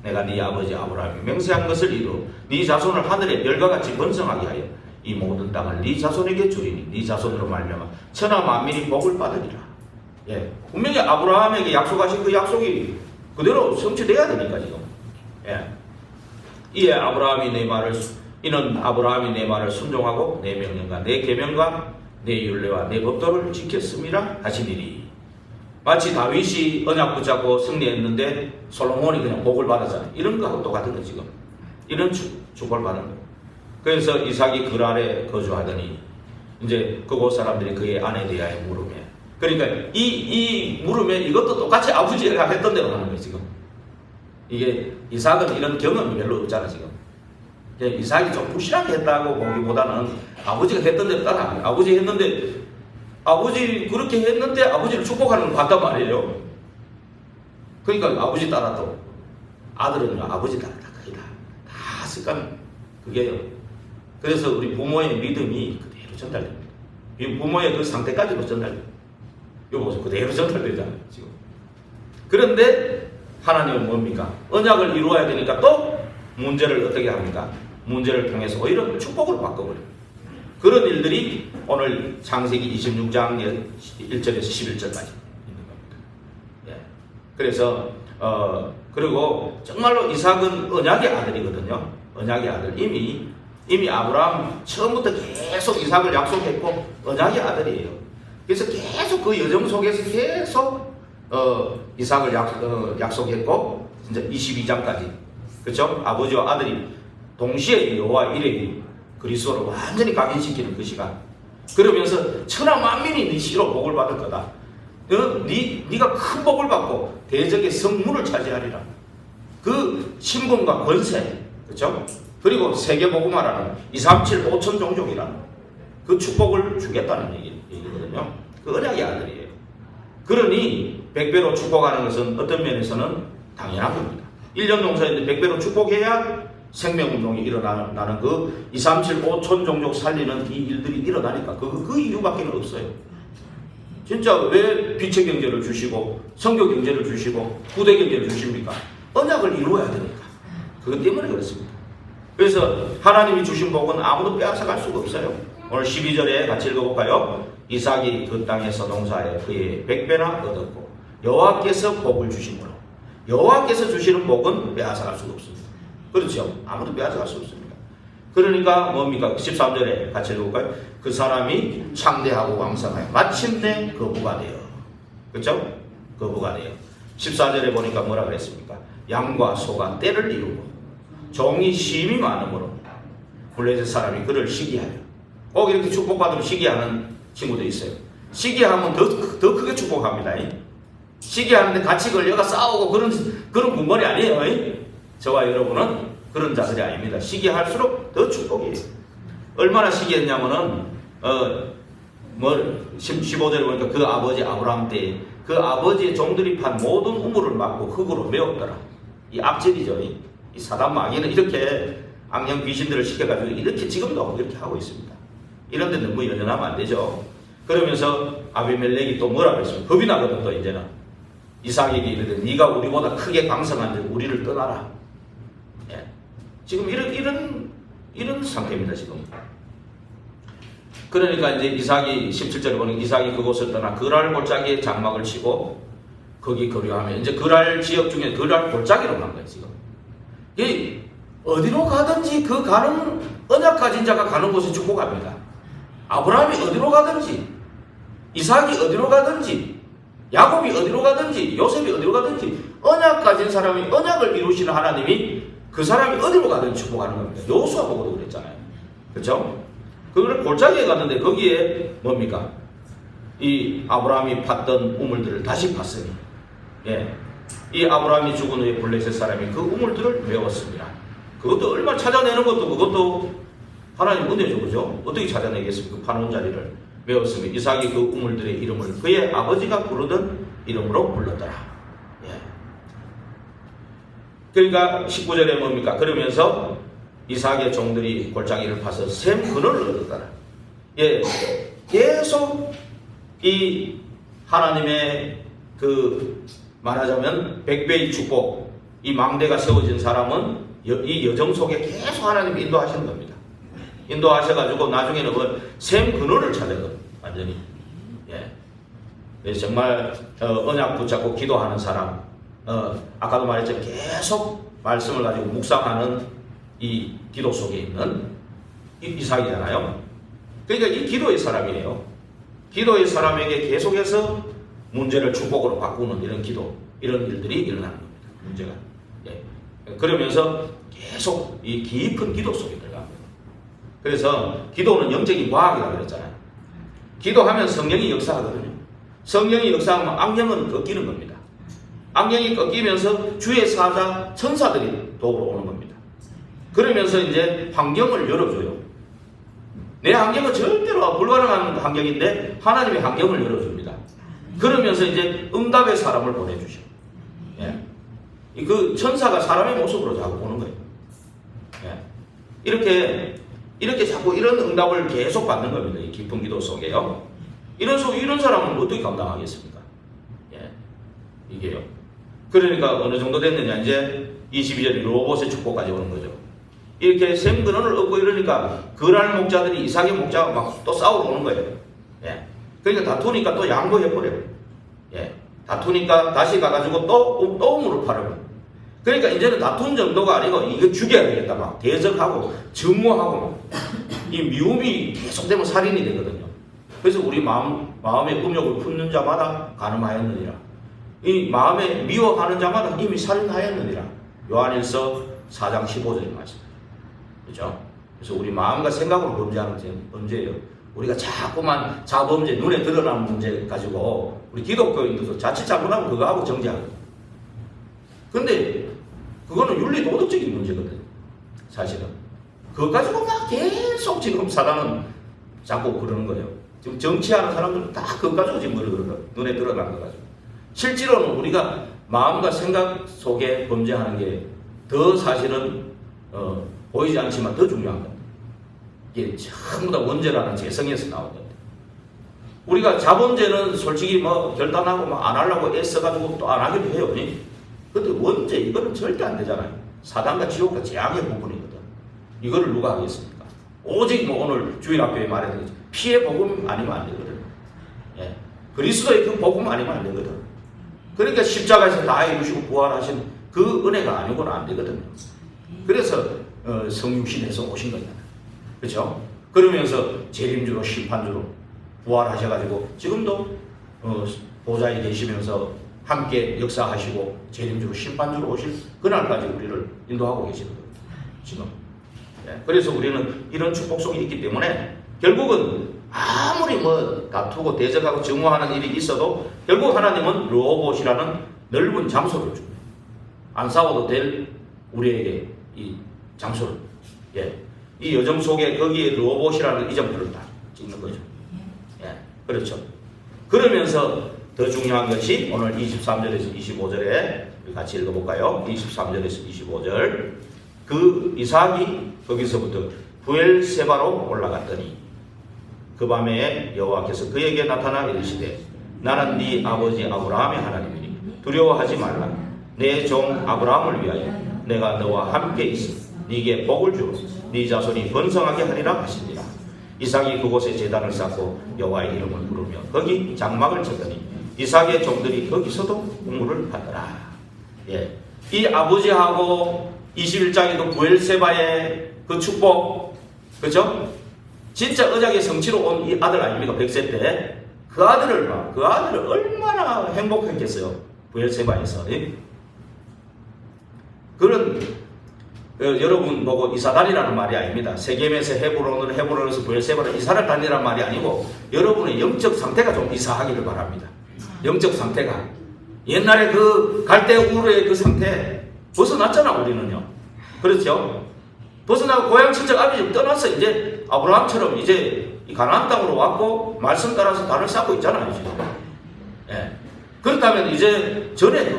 내가 네 아버지 아브라함이 맹세한 것을 이루어 네 자손을 하늘의 별과 같이 번성하게 하여 이 모든 땅을 네 자손에게 주리니 네 자손으로 말미암아 천하 만민이 복을 받으리라. 예, 분명히 아브라함에게 약속하신 그 약속이 그대로 성취돼야 되니까 지금. 예, 이에 이는 아브라함이 내 말을 순종하고 내 명령과 내 계명과 내 율례와 내 법도를 지켰음이라 하시니리. 마치 다윗이 언약 붙잡고 승리했는데 솔로몬이 그냥 복을 받았잖아요. 이런 거하고 똑같은 거 지금. 이런 축복을 받은 거예요. 그래서 이삭이 그 아래 거주하더니 이제 그곳 사람들이 그의 아내에 대하여 물으며, 그러니까 이 물으며 이것도 똑같이 아버지가 했던 대로 하는 거예요 지금. 이게 이삭은 이런 경험이 별로 없잖아 지금. 이삭이 좀 부실하게 했다고 보기보다는 아버지가 했던 대로 따라. 아버지 했는데, 아버지 그렇게 했는데 아버지를 축복하는 걸 봤단 말이에요. 그러니까 아버지 따라도 아들은 아버지 따라다 거의 다 습관 그게요. 그래서 우리 부모의 믿음이 그대로 전달됩니다. 이 부모의 그 상태까지도 전달됩니다. 이거 보세요. 그대로 전달되잖아요. 지금. 그런데 하나님은 뭡니까? 언약을 이루어야 되니까 또 문제를 어떻게 합니까? 문제를 통해서 오히려 축복으로 바꿔버려요. 그런 일들이 오늘 창세기 26장 1절에서 11절까지 있는 겁니다. 예. 그래서 그리고 정말로 이삭은 언약의 아들이거든요. 언약의 아들. 이미 아브라함 처음부터 계속 이삭을 약속했고 언약의 아들이에요. 그래서 계속 그 여정 속에서 계속 이삭을 약속했고 이제 22장까지 그렇죠? 아버지와 아들이 동시에 여호와 이레이 그리스도를 완전히 각인시키는 그 시간. 그러면서 천하 만민이 네 씨로 복을 받을 거다. 네가 큰 복을 받고 대적의 성문을 차지하리라. 그 신분과 권세, 그렇죠? 그리고 세계 복음화라는 2, 3, 7, 5천 종족이라는 그 축복을 주겠다는 얘기거든요. 그 언약의 아들이에요. 그러니 100배로 축복하는 것은 어떤 면에서는 당연한 겁니다. 1년 농사인데 100배로 축복해야 생명운동이 일어나는 그 2, 3, 7, 5천 종족 살리는 이 일들이 일어나니까 그 이유밖에 없어요. 진짜 왜 빛의 경제를 주시고 성교 경제를 주시고 후대 경제를 주십니까? 언약을 이루어야 되니까. 그것 때문에 그렇습니다. 그래서 하나님이 주신 복은 아무도 빼앗아갈 수가 없어요. 오늘 12절에 같이 읽어볼까요? 이삭이 그 땅에서 농사에 그의 100배나 얻었고 여호와께서 복을 주시므로 여호와께서 주시는 복은 빼앗아갈 수가 없습니다. 그렇죠? 아무도 빼앗아갈 수 없습니다. 그러니까 뭡니까? 13절에 같이 읽어볼까요? 그 사람이 창대하고 왕성하여 마침내 거부가 되어. 그렇죠? 거부가 되어. 14절에 보니까 뭐라 그랬습니까? 양과 소가 떼를 이루고 종이 심이 많으므로 블레셋 사람이 그를 시기하여. 꼭 이렇게 축복받으면 시기하는 친구도 있어요. 시기하면 더 크게 축복합니다. 시기하는데 같이 걸려가 싸우고 그런 군벌이 아니에요. 저와 여러분은 그런 자들이 아닙니다. 시기할수록 더 축복이에요. 얼마나 시기했냐면은 15절에 보니까 그 아버지 아브라함 때 그 아버지의 종들이 판 모든 우물을 막고 흙으로 메웠더라. 이 악질이죠. 이 사단 마귀는 이렇게 악령 귀신들을 시켜가지고 이렇게 지금도 이렇게 하고 있습니다. 이런데 너무 연연하면 안 되죠. 그러면서 아비멜렉이 또 뭐라 그랬어요? 겁이 나거든. 또 이제는 이삭에게 이르되 네가 우리보다 크게 강성한데 우리를 떠나라. 예. 지금 이런 상태입니다. 지금. 그러니까 이제 이삭이 17절에 보니 이삭이 그곳을 떠나 그랄 골짜기에 장막을 치고 거기 거류하며 이제 그랄 지역 중에 그랄 골짜기로 간 거예요. 지금. 이 어디로 가든지 그 가는 언약 가진 자가 가는 곳에 축복합니다. 아브라함이 어디로 가든지 이삭이 어디로 가든지 야곱이 어디로 가든지 요셉이 어디로 가든지 언약 가진 사람이 언약을 이루시는 하나님이 그 사람이 어디로 가든지 축복하는 겁니다. 여호수아 보고도 그랬잖아요. 그렇죠? 그걸 골짜기에 갔는데 거기에 뭡니까? 이 아브라함이 팠던 우물들을 다시 팠으니 예. 이 아브라함이 죽은 후에 블레셋 사람이 그 우물들을 메웠습니다. 그것도 얼마 찾아내는 것도 그것도 하나님 은혜죠. 그죠? 어떻게 찾아내겠습니까? 그 파놓은 자리를 메웠으면 이삭이 그 우물들의 이름을 그의 아버지가 부르던 이름으로 불렀더라. 예. 그러니까 19절에 뭡니까? 그러면서 이삭의 종들이 골짜기를 파서 샘 근원을 얻었더라. 예. 계속 이 하나님의 그 말하자면 100배의 축복, 이 망대가 세워진 사람은 이 여정 속에 계속 하나님이 인도하시는 겁니다. 인도하셔가지고 나중에는 샘 근원을 찾아거든 완전히. 예. 그래서 정말 언약 붙잡고 기도하는 사람, 아까도 말했지만 계속 말씀을 가지고 묵상하는 이 기도 속에 있는 이삭이잖아요. 그러니까 이 기도의 사람이에요. 기도의 사람에게 계속해서 문제를 축복으로 바꾸는 이런 기도, 이런 일들이 일어나는 겁니다. 문제가. 예. 그러면서 계속 이 깊은 기도 속에 들어갑니다. 그래서 기도는 영적인 과학이라고 그랬잖아요. 기도하면 성령이 역사하거든요. 성령이 역사하면 악령은 꺾이는 겁니다. 악령이 꺾이면서 주의 사자 천사들이 도우러 오는 겁니다. 그러면서 이제 환경을 열어줘요. 내 환경은 절대로 불가능한 환경인데 하나님의 환경을 열어줍니다. 그러면서 이제 응답의 사람을 보내주셔. 예. 그 천사가 사람의 모습으로 자꾸 보는 거예요. 예. 이렇게 자꾸 이런 응답을 계속 받는 겁니다. 이 깊은 기도 속에요. 이런 사람은 어떻게 감당하겠습니까? 예. 이게요. 그러니까 어느 정도 됐느냐. 이제 22절 로봇의 축복까지 오는 거죠. 이렇게 샘 근원을 얻고 이러니까 그랄 목자들이 이삭의 목자가 막 또 싸우러 오는 거예요. 예. 그러니까 다투니까 또 양보해버려요. 예. 다투니까 다시 가가지고 또 우물을 팔아요. 그러니까 이제는 다툰 정도가 아니고 이거 죽여야 되겠다. 막 대적하고 증오하고 이 미움이 계속되면 살인이 되거든요. 그래서 우리 마음의 음욕을 품는 자마다 간음하였느니라. 이 마음에 미워하는 자마다 이미 살인하였느니라. 요한일서 4장 15절의 말씀. 그렇죠? 그래서 우리 마음과 생각으로 범죄하는 범죄예요. 우리가 자꾸만 자범죄, 눈에 드러나는 문제 가지고 우리 기독교인들도 자칫 잘못하면 그거 하고 정죄하고. 근데 그거는 윤리 도덕적인 문제거든. 사실은. 그거 가지고 막 계속 지금 사단은 자꾸 그러는 거예요. 지금 정치하는 사람들은 다 그거 가지고 지금 그러는 거예요. 눈에 드러난 거 가지고. 실제로는 우리가 마음과 생각 속에 범죄하는 게 더 사실은 보이지 않지만 더 중요한 겁니다. 이게 전부 다 원죄라는 재성에서 나온 겁니다. 우리가 자범죄는 솔직히 뭐 결단하고 뭐 안 하려고 애써가지고 또 안 하기도 해요. 근데 원죄 이거는 절대 안 되잖아요. 사단과 지옥과 재앙의 부분이거든. 이거를 누가 하겠습니까? 오직 뭐 오늘 주일학교에 말했듯이 피해 복음 아니면 안 되거든. 예. 그리스도의 그 복음 아니면 안 되거든. 그러니까 십자가에서 다 이루시고 부활하신 그 은혜가 아니고는 안 되거든요. 그래서 성육신에서 오신 거잖아요. 그렇죠? 그러면서 재림주로 심판주로 부활하셔가지고 지금도 보좌에 계시면서 함께 역사하시고 재림주로 심판주로 오실 그날까지 우리를 인도하고 계시는 거예요. 지금. 예. 그래서 우리는 이런 축복 속에 있기 때문에 결국은 아무리 뭐 다투고 대적하고 증오하는 일이 있어도 결국 하나님은 로봇이라는 넓은 장소를 줍니다. 안 싸워도 될 우리에게 이 장소를. 예. 이 여정 속에 거기에 로봇이라는 이정표를 다 찍는 거죠. 예. 그렇죠. 그러면서 더 중요한 것이 오늘 23절에서 25절에 같이 읽어볼까요? 23절에서 25절. 그 이삭이 거기서부터 부엘세바로 올라갔더니 그 밤에 여호와께서 그에게 나타나 이르시되 나는 네 아버지 아브라함의 하나님이니 두려워하지 말라. 내 종 아브라함을 위하여 내가 너와 함께 있어 네게 복을 주고 네 자손이 번성하게 하리라 하시니라. 이삭이 그곳에 제단을 쌓고 여호와의 이름을 부르며 거기 장막을 쳤더니 이삭의 종들이 거기서도 우물을 받더라. 예. 이 아버지하고 21장에도 부엘세바의 그 축복, 그죠? 진짜 언약의 성취로 온 이 아들 아닙니까? 100세 때. 그 아들을 봐. 그 아들을 얼마나 행복했겠어요. 부엘세바에서. 예? 그런 여러분 보고 이사다니라는 말이 아닙니다. 세겜에서 헤브론에서 부엘세바로 이사를 다니라는 말이 아니고 여러분의 영적 상태가 좀 이사하기를 바랍니다. 영적 상태가. 옛날에 그 갈대 우르의 그 상태 벗어났잖아 우리는요. 그렇죠? 벗어나고 고향 친척 아비집 떠나서 이제 아브라함처럼 이제 이 가나안 땅으로 왔고 말씀 따라서 단을 쌓고 있잖아요 지금. 예. 그렇다면 이제 전에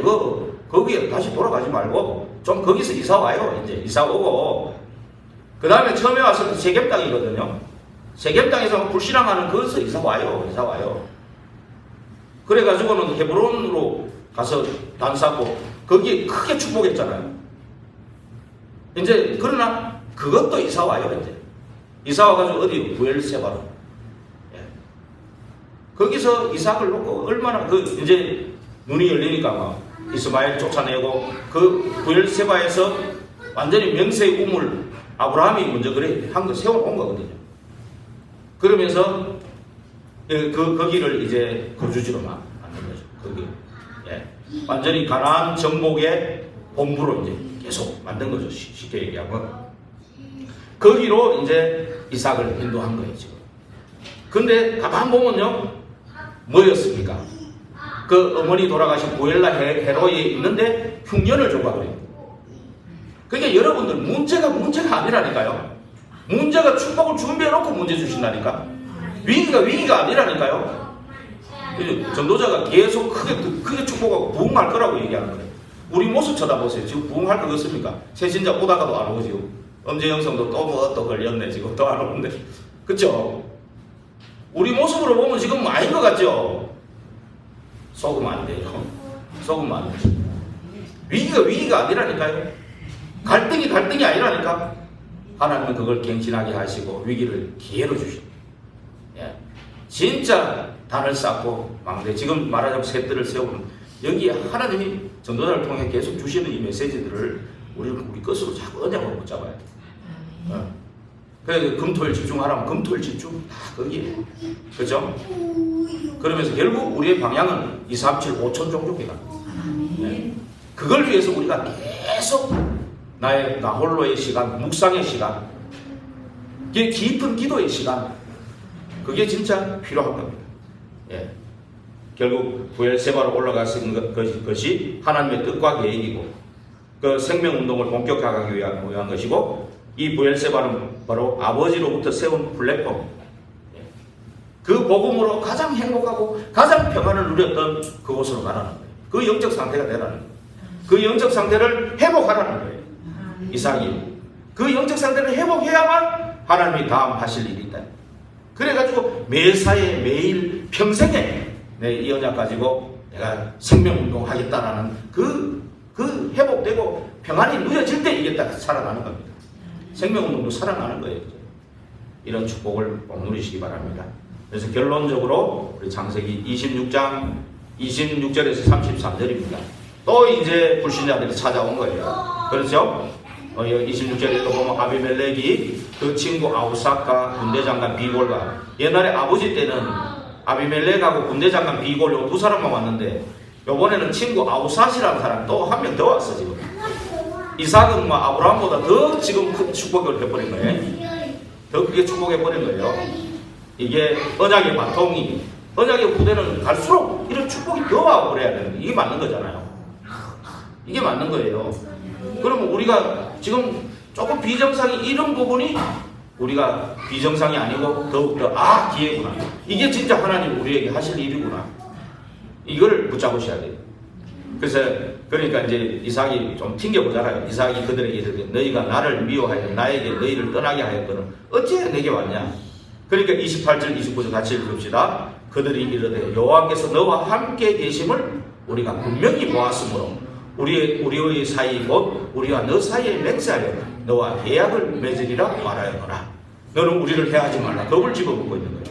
거기에 다시 돌아가지 말고 좀 거기서 이사 와요. 이제 이사 오고 그 다음에 처음에 와서 세겜 땅이거든요. 세겜 땅에서 불신앙하는 거기서 이사 와요. 그래가지고는 헤브론으로 가서 단 쌓고 거기에 크게 축복했잖아요. 이제 그러나 그것도 이사 와요. 이제 이사 와가지고 어디 부엘세바로. 예. 거기서 이삭을 놓고 얼마나 이제 눈이 열리니까 막 이스마엘 쫓아내고 그 부엘세바에서 완전히 명세의 우물 아브라함이 먼저 그래 한 거 세워놓은 거거든요. 그러면서 거기를 이제 거주지로 만든 거죠. 거기. 예. 완전히 가나안 정복의 본부로 이제 계속 만든 거죠. 쉽게 얘기하면. 거기로 이제 이삭을 인도한 거예요, 지금. 근데 가만 보면요. 뭐였습니까? 그 어머니 돌아가신 부엘라 헤로에 있는데 흉년을 줘봐 그래요. 그러니까 여러분들 문제가 아니라니까요. 문제가 축복을 준비해놓고 문제 주신다니까. 위기가 아니라니까요. 전도자가 계속 크게 축복하고 부흥할 거라고 얘기하는 거예요. 우리 모습 쳐다보세요. 지금 부흥할 거 같습니까? 새신자 오다가도 안 오고 지금 엄재 형성도 또 걸렸네. 지금 또 안 오는데. 그쵸? 우리 모습으로 보면 지금 아닌 것 같죠? 속으면 안 돼요. 속으면 안 되죠. 위기가 아니라니까요. 갈등이 아니라니까. 하나님은 그걸 갱신하게 하시고 위기를 기회로 주시고, 예. 진짜 단을 쌓고 막내 지금 말하자면 셋들을 세우는 여기 하나님이 전도자를 통해 계속 주시는 이 메시지들을 우리 것으로 자꾸 언약으로 붙잡아야 돼. 그래서 금토일 집중하라면 금토일 집중 다 거기에. 그죠? 그러면서 결국 우리의 방향은 2, 3, 7, 5천 종족이다. 네. 그걸 위해서 우리가 계속 나 홀로의 시간, 묵상의 시간, 깊은 기도의 시간, 그게 진짜 필요한 겁니다. 예. 결국 부엘세바로 올라가신 것이 하나님의 뜻과 계획이고 그 생명운동을 본격화하기 위한 것이고 이 부엘세바는 바로 아버지로부터 세운 플랫폼, 그 복음으로 가장 행복하고 가장 평안을 누렸던 그곳으로 가라는 거예요. 그 영적 상태가 되라는 거예요. 그 영적 상태를 회복하라는 거예요. 이삭이 그 영적 상태를 회복해야만 하나님이 다음 하실 일이 있다. 그래가지고 매사에 매일 평생에 이 언약 가지고 내가 생명운동 하겠다라는 그 회복되고 평안이 누려질 때 이게 딱 살아나는 겁니다. 생명운동도 살아나는 거예요. 이런 축복을 꼭 누리시기 바랍니다. 그래서 결론적으로 우리 창세기 26장 26절에서 33절입니다. 또 이제 불신자들이 찾아온 거예요. 그렇죠? 26절에 또 보면 아비멜렉이 그 친구 아우삭과 군대장관 비골과 옛날에 아버지 때는 아비멜렉하고 군대장관 비골 요 두 사람만 왔는데 요번에는 친구 아우삭이라는 사람 또 한 명 더 왔어 지금. 이삭은 뭐 아브라함보다 더 지금 큰 축복을 해버린 거예요. 더 크게 축복해버린 거예요. 이게 언약의 바통이 언약의 후대는 갈수록 이런 축복이 더 와버려야 되는 거예요. 이게 맞는 거잖아요. 이게 맞는 거예요. 그러면 우리가 지금 조금 비정상이 이런 부분이 우리가 비정상이 아니고 더욱더 기회구나. 이게 진짜 하나님 우리에게 하실 일이구나. 이거를 붙잡으셔야 돼요. 그래서 그러니까 이제 이삭이 좀 튕겨보잖아요. 이삭이 그들에게 이르되 너희가 나를 미워하여 나에게 너희를 떠나게 하였거늘 어찌 내게 왔냐. 그러니까 28절 29절 같이 읽읍시다. 그들이 이르되 여호와께서 너와 함께 계심을 우리가 분명히 보았으므로 우리의 사이 곧 우리와 너 사이에 맹세하여 너와 계약을 맺으리라 말하였노라. 너는 우리를 해하지 말라. 겁을 집어먹고 있는 거예요.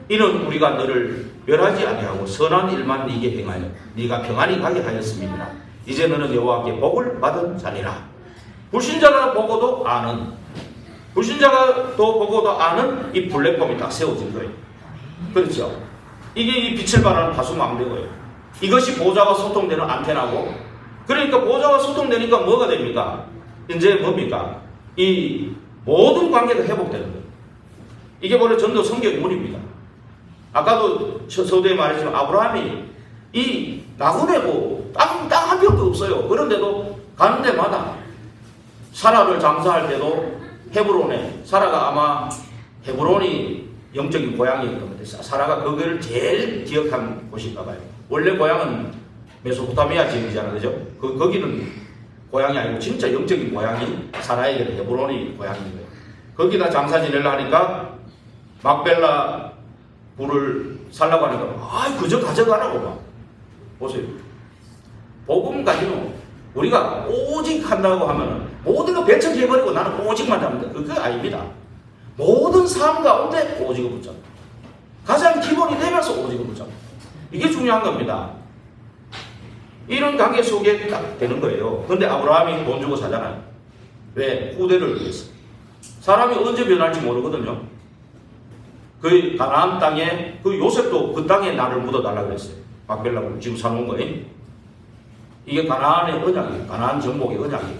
이는 우리가 너를 멸하지 아니하고 선한 일만 네게 행하여 네가 평안히 가게 하였음이니라. 이제 너는 여호와께 복을 받은 자니라. 불신자가 보고도 아는 이 플랫폼이 딱 세워진 거예요. 그렇죠? 이게 이 빛을 발하는 파수망대고요. 이것이 보좌와 소통되는 안테나고, 그러니까 보좌와 소통되니까 뭐가 됩니까? 이제 뭡니까? 이 모든 관계가 회복되는 거예요. 이게 바로 전도 성경의 문입니다. 아까도 서두에 말했지만 아브라함이 이 나그네고 땅 한 평도 없어요. 그런데도 가는 데마다 사라를 장사할 때도 헤브론에, 사라가 아마 헤브론이 영적인 고향이었던 것 같아요. 사라가 그거를 제일 기억한 곳인가 봐요. 원래 고향은 메소포타미아 지역이잖아요. 그죠? 거기는 고향이 아니고 진짜 영적인 고향이 사라에게는 헤브론이 고향인 거예요. 거기다 장사 지내려 하니까 막벨라 불을 살라고 하니까 그저 가져가라고 막. 보세요. 복음 가지고 우리가 오직 한다고 하면 모든 거 배척해버리고 나는 오직만 합니다. 그거 아닙니다. 모든 삶 가운데 오직을 붙잡고 가장 기본이 되면서 오직을 붙잡고 이게 중요한 겁니다. 이런 관계 속에 딱 되는 거예요. 근데 아브라함이 돈 주고 사잖아요. 왜? 후대를 위해서. 사람이 언제 변할지 모르거든요. 그 가나안 땅에 그 요셉도 그 땅에 나를 묻어달라고 그랬어요. 막벨라고 지금 사놓은 거예요. 이게 가나안의 언약이에요. 가나안 정복의 언약이에요.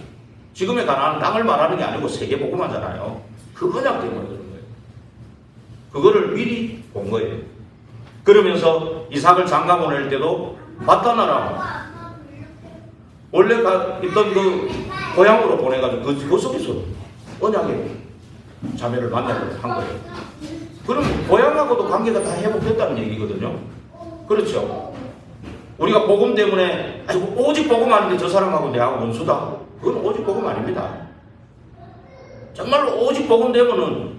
지금의 가나안 땅을 말하는 게 아니고 세계 복음하잖아요. 그 언약 때문에 그런 거예요. 그거를 미리 본 거예요. 그러면서 이삭을 장가 보낼 때도 마따나라 원래 있던 그 고향으로 보내가지고 그 속에서 언약의 자매를 만나고 한 거예요. 그럼 고향하고도 관계가 다 회복됐다는 얘기거든요. 그렇죠? 우리가 복음 때문에 오직 복음 아닌데 저 사람하고 내하고 원수다. 그건 오직 복음 아닙니다. 정말로 오직 복음 되면은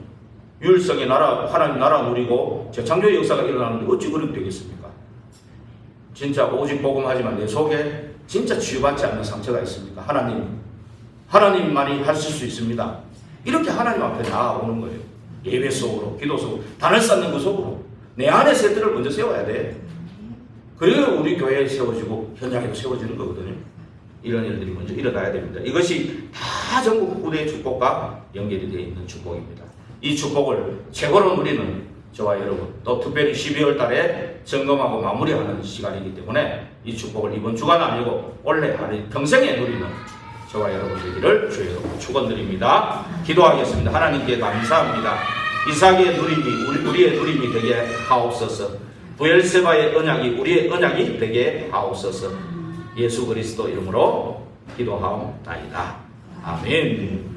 유일성의 나라, 하나님 나라 누리고 재창조의 역사가 일어나는데 어찌 그렇게 되겠습니까? 진짜 오직 복음 하지만 내 속에 진짜 치유받지 않는 상처가 있습니까? 하나님만이 하실 수 있습니다. 이렇게 하나님 앞에 나아오는 거예요. 예배 속으로, 기도 속으로, 단을 쌓는 그 속으로 내 안에 세트를 먼저 세워야 돼. 그리고 우리 교회에 세워지고 현장에도 세워지는 거거든요. 이런 일들이 먼저 일어나야 됩니다. 이것이 다 전국 후대의 축복과 연결이 되어 있는 축복입니다. 이 축복을 최고로 누리는 저와 여러분, 또 특별히 12월 달에 점검하고 마무리하는 시간이기 때문에 이 축복을 이번 주간 아니고 올해 아니 평생에 누리는 저와 여러분 되기를 주여 축원드립니다. 기도하겠습니다. 하나님께 감사합니다. 이삭의 누림이 우리의 누림이 되게 하옵소서. 부엘세바의 언약이 우리의 언약이 되게 하옵소서. 예수 그리스도 이름으로 기도하옵나이다. 아멘.